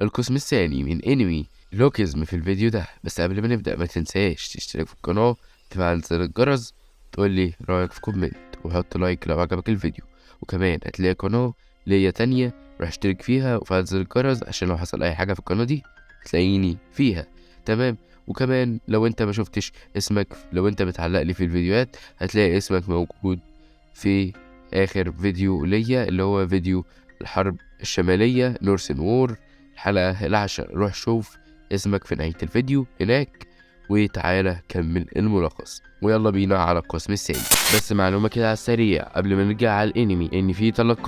القسم الثاني من انمي لوكيزم في الفيديو ده. بس قبل ما نبدأ ما تنساش تشترك في القناة، تفعل زر الجرس، تقولي رأيك في كومنت، وحط لايك لو عجبك الفيديو. وكمان هتلاقي قناة ليا تانية روح اشترك فيها وفعل زر الجرس عشان لو حصل اي حاجة في القناة دي تلاقيني فيها. تمام. وكمان لو انت ما شفتش اسمك، لو انت بتعلق لي في الفيديوهات هتلاقي اسمك موجود في اخر فيديو ليا اللي هو فيديو الحرب الشمالية نورسن وور الحلقة العاشرة. روح شوف اسمك في نهاية الفيديو هناك، وتعالى كمل الملخص ويلا بينا على القسم الثاني. بس معلومة كده على السريع قبل ما نرجع على الانمي، ان في 3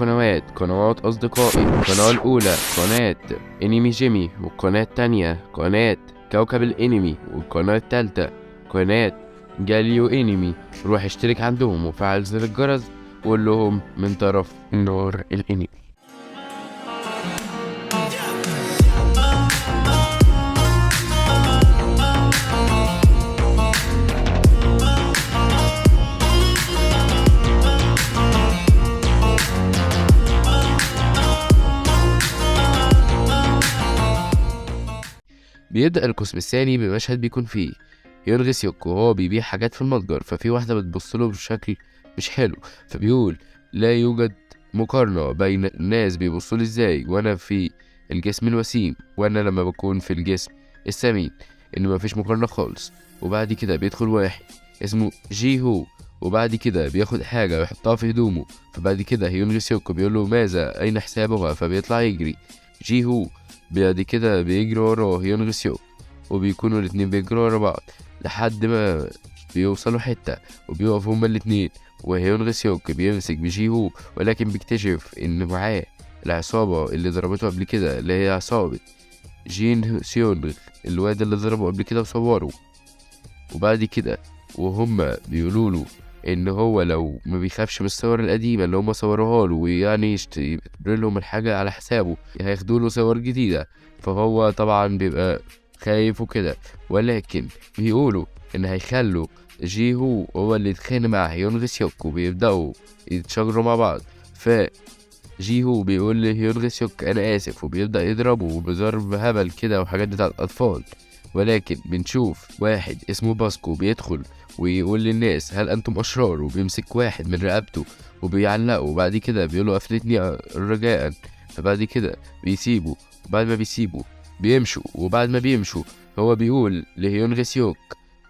قنوات اصدقائي. القناة الاولى قناة انمي جيمي، والقناة التانية قناة كوكب الانمي، والقناة التالتة قناة جاليو انمي. روح اشترك عندهم وفعل زر الجرس وقول لهم من طرف نور الانمي. بيبدأ القسم الثاني بمشهد بيكون فيه يونغ سيوك وهو بيبيع حاجات في المتجر، ففي واحدة بتبصله بشكل مش حلو، فبيقول لا يوجد مقارنة بين الناس بيبصولي ازاي وانا في الجسم الوسيم وانا لما بكون في الجسم السمين، ان مفيش مقارنة خالص. وبعد كده بيدخل واحد اسمه جي هو، وبعد كده بياخد حاجة ويحطها في هدومه، فبعد كده يونغ سيوك بيقول له ماذا أين حسابها، فبيطلع يجري جي هو. بعد كده بيجري وراه يونغ سيوك، وبيكونوا الاتنين بيجروا ورا بعض لحد ما بيوصلوا حتة وبيقفوا هما الاتنين، وهيونغ سيوك بيمسك بجيهو، ولكن بيكتشف ان معاه العصابة اللي ضربته قبل كده اللي هي عصابة جين سيونغ، الواد اللي ضربه قبل كده وصوره. وبعد كده وهم بيقولوله ان هو لو ما بيخافش من الصور القديمة اللي هم صوروها له، ويعني يشتري لهم الحاجة على حسابه، هياخدوا له صور جديدة، فهو طبعا بيبقى خايف وكده. ولكن بيقولوا ان هيخلوا جيهو هو اللي يتخانق مع هيونغ سيوك وبيبدأوا يتشاجروا مع بعض. جيهو بيقول لهيونغ سيوك انا اسف، وبيبدأ يضربه بضرب هبل كده وحاجات بتاعت اطفال. ولكن بنشوف واحد اسمه باسكو بيدخل ويقول للناس هل انتم اشرار، وبيمسك واحد من رقبته وبيعلقه، وبعد كده بيقوله افلتني رجاء. فبعد كده بيسيبه، وبعد ما بيسيبه بيمشوا، وبعد ما بيمشوا هو بيقول لهيونغ سيوك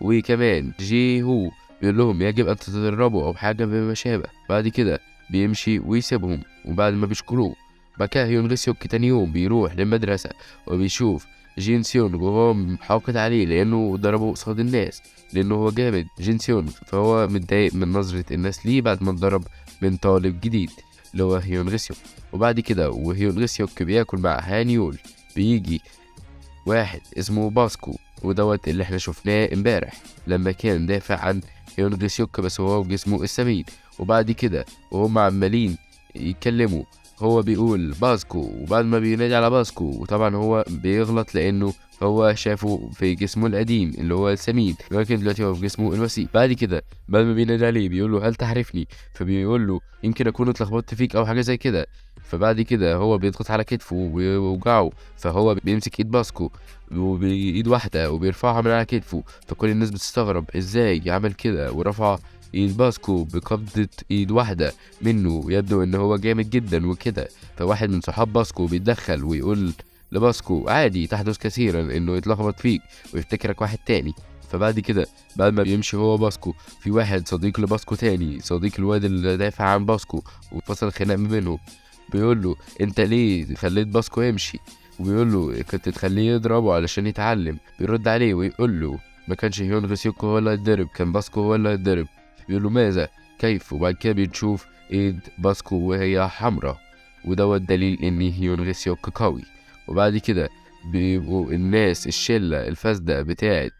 وكمان جي هو بيقول لهم يجب ان تتدربوا او حاجه بما شابه. بعد كده بيمشي ويسيبهم، وبعد ما بيشكروه بعد كده هيونغ سيوك تاني يوم بيروح للمدرسه وبيشوف جين سيونغ وهو حاقد عليه لانه ضربه قصاد الناس لانه هو جامد جين سيونغ، فهو متضايق من نظرة الناس ليه بعد ما اتضرب من طالب جديد اللي هو هيونغ سيوك. وبعد كده وهيونغ سيوك بياكل مع هانيول، بيجي واحد اسمه باسكو، ودوت اللي احنا شفناه امبارح لما كان دافع عن هيونغ سيوك بس هو بجسمه السمين. وبعد كده وهم عمالين يتكلموا هو بيقول باسكو، وبعد ما بينادي على باسكو وطبعا هو بيغلط لانه هو شافه في جسمه القديم اللي هو السمين، لكن دلوقتي هو في جسمه الوسيم. بعد كده بعد ما بينادي عليه بيقول له هل تعرفني، فبيقول له يمكن اكون اتلخبطت فيك او حاجه زي كده. فبعد كده هو بيضغط على كتفه ويوجعه، فهو بيمسك ايد باسكو وبايد واحده وبيرفعها من على كتفه، فكل الناس بتستغرب ازاي يعمل كده ورفع ايد باسكو بقبضة ايد واحدة منه، يبدو ان هو جامد جدا وكده. فواحد من صحاب باسكو بيتدخل ويقول لباسكو عادي تحدث كثيرا انه يتلخبط فيك ويفتكرك واحد تاني. فبعد كده بعد ما بيمشي هو باسكو في واحد صديق لباسكو تاني، صديق الواد اللي دافع عن باسكو وفصل خناق ما بينهم، بيقول له انت ليه خليت باسكو يمشي، وبيقول له كنت تخليه يضربه علشان يتعلم. بيرد عليه ويقول له ما كانش هيونغ سيوكو هو اللي هيتضرب، كان باسكو هو اللي هيتضرب. بيقول له ماذا كيف، وبعد كده بنشوف ايد باسكو وهي حمراء، ودوت دليل ان هيونغ سيوكو قوي. وبعد كده بيبقوا الناس الشلة الفاسدة بتاعت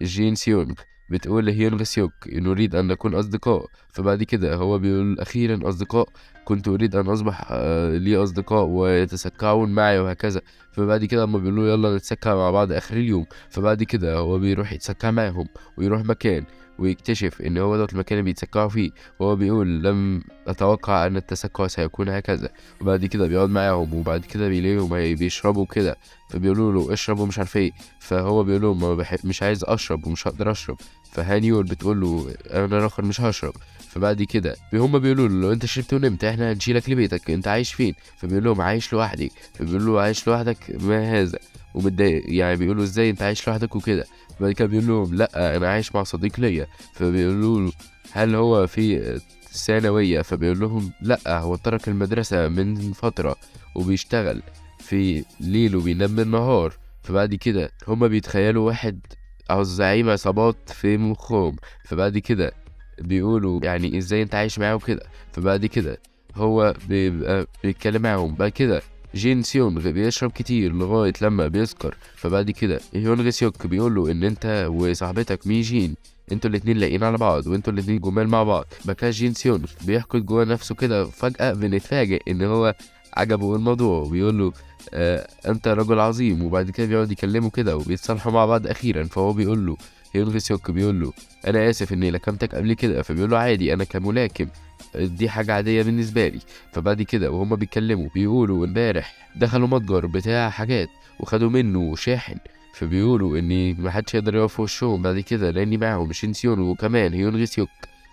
جين سيونغ بتقول لهيونغ سيوك نريد أن نكون أصدقاء. فبعد كده هو بيقول أخيرا أصدقاء، كنت أريد أن أصبح لي أصدقاء ويتسكعون معي وهكذا. فبعد كده هما بيقولوا يلا نتسكع مع بعض آخر اليوم، فبعد كده هو بيروح يتسكع معهم ويروح مكان ويكتشف ان هو دوت المكان اللي بيتسكعوا فيه. وهو بيقول لم اتوقع ان التسكع سيكون هكذا. وبعد كده بيقعد معاهم، وبعد كده بيلاقيهم بيشربوا كده، فبيقولوا له اشرب ومش عارف ايه. فهو بيقول لهم ما مش عايز اشرب ومش هقدر اشرب. فهانيول بتقول له انا اخر مش هشرب. فبعد كده هما بيقولوا له لو انت شربت ونمت احنا هنشيلك لبيتك، انت عايش فين؟ فبيقول لهم عايش لوحدي. فبيقول له عايش لوحدك؟ ما هذا؟ ومتضايق يعني، بيقولوا ازاي انت عايش لوحدك وكده. بعد كده بيقول لهم لا انا عايش مع صديق ليا. فبيقولوا له هل هو في ثانوية؟ فبيقول لهم لا هو ترك المدرسة من فترة وبيشتغل في ليل وبينام بالنهار. فبعد كده هما بيتخيلوا واحد او زعيم عصابات في مخهم. فبعد كده بيقولوا يعني ازاي انت عايش معاه وكده. فبعد كده هو بيبقى بيتكلم معاهم. بعد كده جين سيونغ بيشرب كتير لغاية لما بيسكر. فبعد كده هيونغ سيوك بيقول له ان انت وصاحبتك مي جين انتوا الاتنين لاقيين على بعض وانتوا الاتنين جمال مع بعض. بقى جين سيونغ بيحقد جوه نفسه كده، فجأة بنتفاجئ ان هو عجبه الموضوع وبيقول له انت رجل عظيم. وبعد كده بيقعد يكلمه كده وبيتصالحوا مع بعض اخيرا. فهو بيقول له هيونغ سيوك بيقول له انا اسف اني لكمتك قبل كده. فبيقول له عادي انا كملاكم دي حاجة عادية بالنسبة لي. فبعد كده وهما بيتكلموا بيقولوا امبارح دخلوا متجر بتاع حاجات وخدوا منه شاحن. فبيقولوا ان محدش يقدر يقف في وشهم بعد كده لاني معاهم شينسيون وكمان هيونغ سيوك.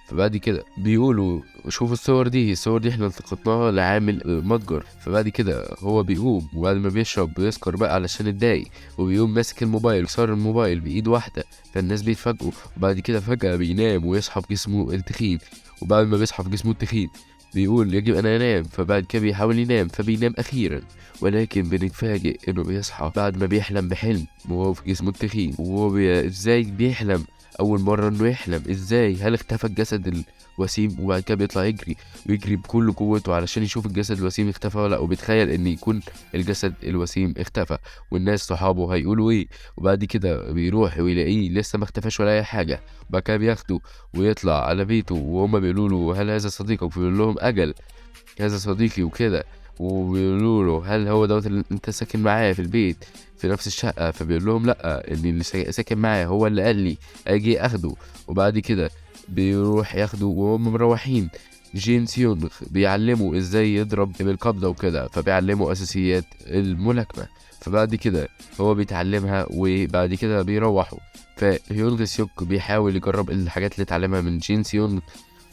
فبعد كده بيقولوا شوفوا الصور دي احنا التقطناها لعامل متجر. فبعد كده هو بيقوم وبعد ما بيشرب بيسكر بقى علشان اتضايق، وبيقوم ماسك الموبايل وكسر الموبايل بايد واحده. فالناس بيتفاجئوا، وبعد كده فجأة بينام ويصحى بجسمه التخين. وبعد ما بيصحى في جسمه التخين بيقول يجب انا انام. فبعد كده بيحاول ينام فبينام اخيرا، ولكن بنتفاجئ انه بيصحى بعد ما بيحلم بحلم وهو في جسمه التخين. وهو ازاي بيحلم اول مره انه يحلم؟ ازاي؟ هل اختفى الجسد الوسيم؟ وبعد كده بيطلع يجري ويجري بكل قوته علشان يشوف الجسد الوسيم اختفى ولا لا، وبيتخيل ان يكون الجسد الوسيم اختفى والناس صحابه هيقولوا ايه. وبعد كده بيروح ويلاقيه لسه ما اختفاش ولا اي حاجه. وبعد كده بياخده ويطلع على بيته وهما بيقولوا له هل هذا صديقك؟ فبيقول لهم اجل هذا صديقي وكده. وبيقولوا له هل هو دوت اللي انت ساكن معاه في البيت في نفس الشقة؟ فبيقول لهم لا اللي ساكن معاه هو اللي قال لي اجي اخده. وبعد كده بيروح ياخده وهم مروحين. جين سيونغ بيعلمه ازاي يضرب بالقبضة وكده، فبيعلمه اساسيات الملاكمة. فبعد كده هو بيتعلمها وبعد كده بيروحوا. فهيونغ سيوك بيحاول يجرب الحاجات اللي اتعلمها من جين سيونغ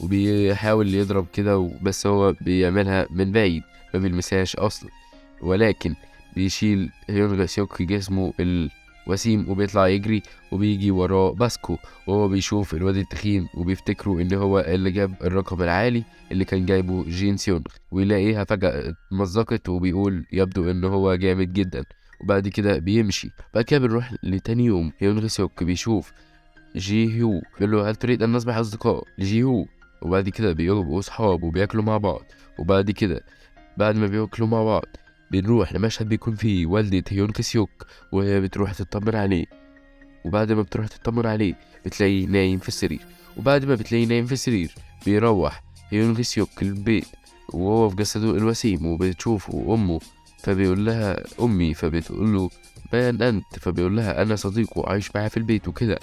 وبيحاول يضرب كده، بس هو بيعملها من بعيد ما بيلمسهاش اصلا. ولكن بيشيل هيونغ سيوك جسمه الوسيم وبيطلع يجري، وبيجي وراه باسكو وهو بيشوف الواد التخين وبيفتكروا ان هو اللي جاب الرقم العالي اللي كان جايبه جين سيونغ. ويلاقيها فجأة اتمزقت وبيقول يبدو ان هو جامد جدا. وبعد كده بيمشي. بعد كده بنروح لتاني يوم هيونغ سيوك بيشوف جي هيو بيقول له هل تريد ان نصبح اصدقاء لجي هيو. وبعد كده بيبقوا صحاب وبياكلوا مع بعض. وبعد كده بعد ما بياكلوا مع بعض بنروح لمشهد بيكون فيه والدة هيونغ سيوك وهي بتروح تطمن عليه. وبعد ما بتروح تطمن عليه بتلاقيه نايم في السرير. وبعد ما بتلاقيه نايم في السرير بيروح هيونغ سيوك البيت وهو في جسده الوسيم وبتشوفه أمه. فبيقول لها أمي. فبتقول له من أنت؟ فبيقول لها أنا صديقه عايش معاه في البيت وكده.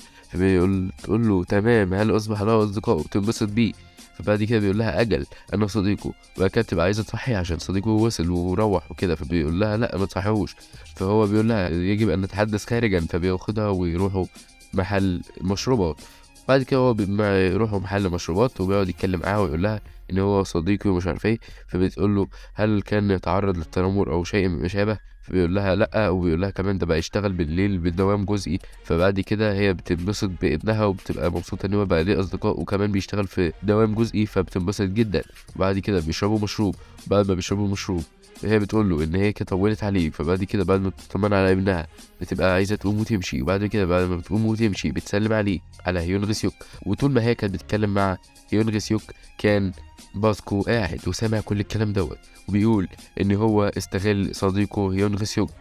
تقول له تمام هل أصبح له أصدقاء وتنبسط بيه؟ فبعد كده بيقول لها أجل أنا صديقه. وبعد كده بتبقى عايزة تصحيه عشان صديقه وصل وروح وكده. فبيقول لها لا ما تصحيهوش. فهو بيقول لها يجب أن نتحدث خارجا. فبياخدها ويروحوا محل مشروبات. بعد كده هو يروحوا محل مشروبات وبيقعد يتكلم معاها ويقول لها ان هو صديقي ومش عارف ايه. فبتقول له هل كان يتعرض للتنمر او شيء ما شابه؟ فبيقول لها لا. وبيقول لها كمان ده بقى يشتغل بالليل بدوام جزئي. فبعد كده هي بتنبسط بابنها وبتبقى مبسوطه ان هو بقى ليه اصدقاء وكمان بيشتغل في دوام جزئي فبتنبسط جدا. وبعد كده بيشربوا مشروب. بعد ما بيشربوا مشروب هي بتقول له ان هي كانت طولت عليه. فبعد كده بعد ما بتطمن على ابنها بتبقى عايزه تقوم وتمشي. وبعد كده بعد ما بتقوم وتمشي بتسلم عليه على هيونغ سيوك. وطول ما هي كانت بتتكلم مع هيونغ سيوك كان باسكو قاعد وسامع كل الكلام دوت وبيقول ان هو استغل صديقه هيونغ سيوك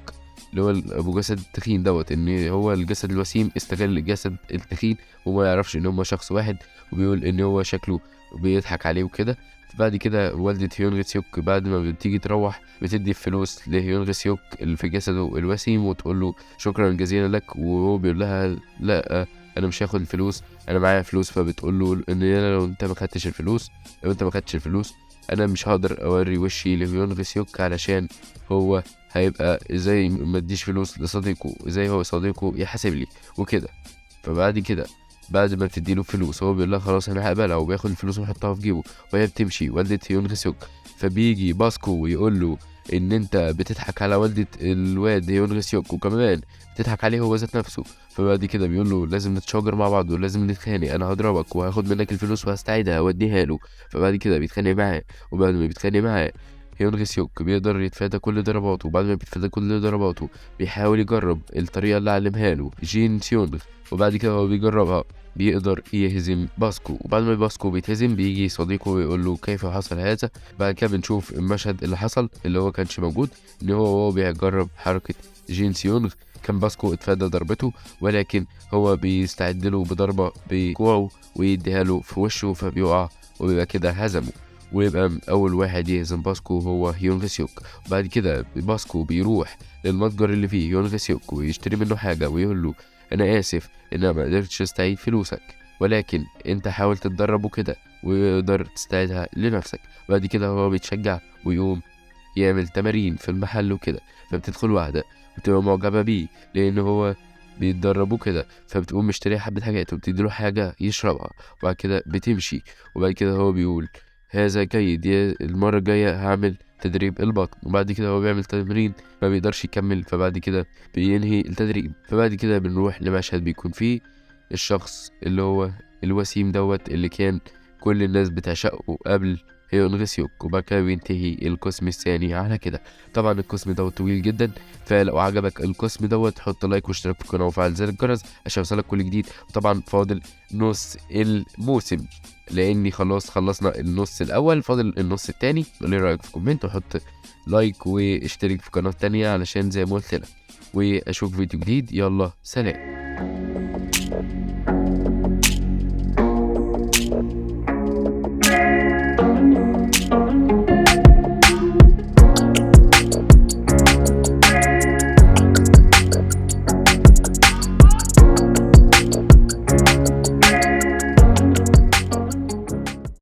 اللي هو ابو جسد التخين دوت، ان هو الجسد الوسيم استغل الجسد التخين وما يعرفش ان هما شخص واحد. وبيقول ان هو شكله بيضحك عليه وكده. بعد كده والدة هيونغ سيوك بعد ما بتيجي تروح بتدي فلوس لهيونغ سيوك اللي في جسده الوسيم وتقول له شكرا جزيلا لك. وهو بيقول لها لا انا مش هاخد الفلوس، انا معايا فلوس. فبتقول له ان لو انت ما خدتش الفلوس، انا مش هقدر اوري وشي لهيون غسيوك، علشان هو هيبقى ازاي ما اديش فلوس لصديقه، ازاي هو صديقه يحاسب لي وكده. فبعد كده بعد ما بتديله فلوس هو بيقول لها خلاص انا هقبلها، وبياخد الفلوس ويحطها في جيبه وهي بتمشي والدة هيون غسيوك. فبيجي باسكو ويقول له ان انت بتضحك على والدة الواد هيون غسيوك، وكمان بتضحك عليه هو ذات نفسه. فبعد كده بيقول له لازم نتشاجر مع بعض ولازم نتخانق، انا هضربك وهاخد منك الفلوس وهستعيدها واديها له. فبعد كده بيتخانق معاه، وبعد ما بيتخانق معاه هيون غسيوك بيقدر يتفادى كل ضرباته. وبعد ما بيتفادى كل ضرباته بيحاول يجرب الطريقة اللي علمها له جين سيونغ، وبعد كده هو بيجربها بيقدر يهزم باسكو. وبعد ما باسكو بيتهزم بيجي صديقه ويقول له كيف حصل هذا. بعد كده بنشوف المشهد اللي حصل اللي هو كانش موجود، ان هو بيجرب حركة جين سيونغ كان باسكو اتفادى ضربته، ولكن هو بيستعد له بضربة بكوعه ويديها له في وشه فبيقع، وبيبقى كده هزمه. ويبقى أول واحد يهزم باسكو هو هيون غسيوك. وبعد كده باسكو بيروح للمتجر اللي فيه هيون غسيوك ويشتري منه حاجة ويقول له أنا آسف إن أنا ما قدرتش أستعيد فلوسك، ولكن أنت حاول تتدرب وكده ويقدر تستعيدها لنفسك. بعد كده هو بيتشجع ويقوم يعمل تمارين في المحل وكده. فبتدخل واحدة بتبقى معجبة بيه لأن هو بيتدربوا كده، فبتقوم مشتري حبة حاجات وبتديله حاجة يشربها، وبعد كده بتمشي. وبعد كده هو بيقول هذا جيد، المرة الجاية هعمل تدريب البطن. وبعد كده هو بيعمل تمرين ما بيقدرش يكمل، فبعد كده بينهي التدريب. فبعد كده بنروح لمشهد بيكون فيه الشخص اللي هو الوسيم اللي كان كل الناس بتعشقه قبل هيون غسيوك. وبعد كده بينتهي القسم الثاني على كده. طبعا القسم طويل جدا، فلو عجبك القسم حط لايك واشترك في القناه وفعل زر الجرس عشان يوصلك كل جديد. طبعا فاضل نص الموسم، لاني خلصنا النص الاول، فاضل النص التاني. قول لي رايك في كومنت وحط لايك واشترك في القناه التانية علشان زي ما قلت لك، واشوف فيديو جديد. يلا سلام.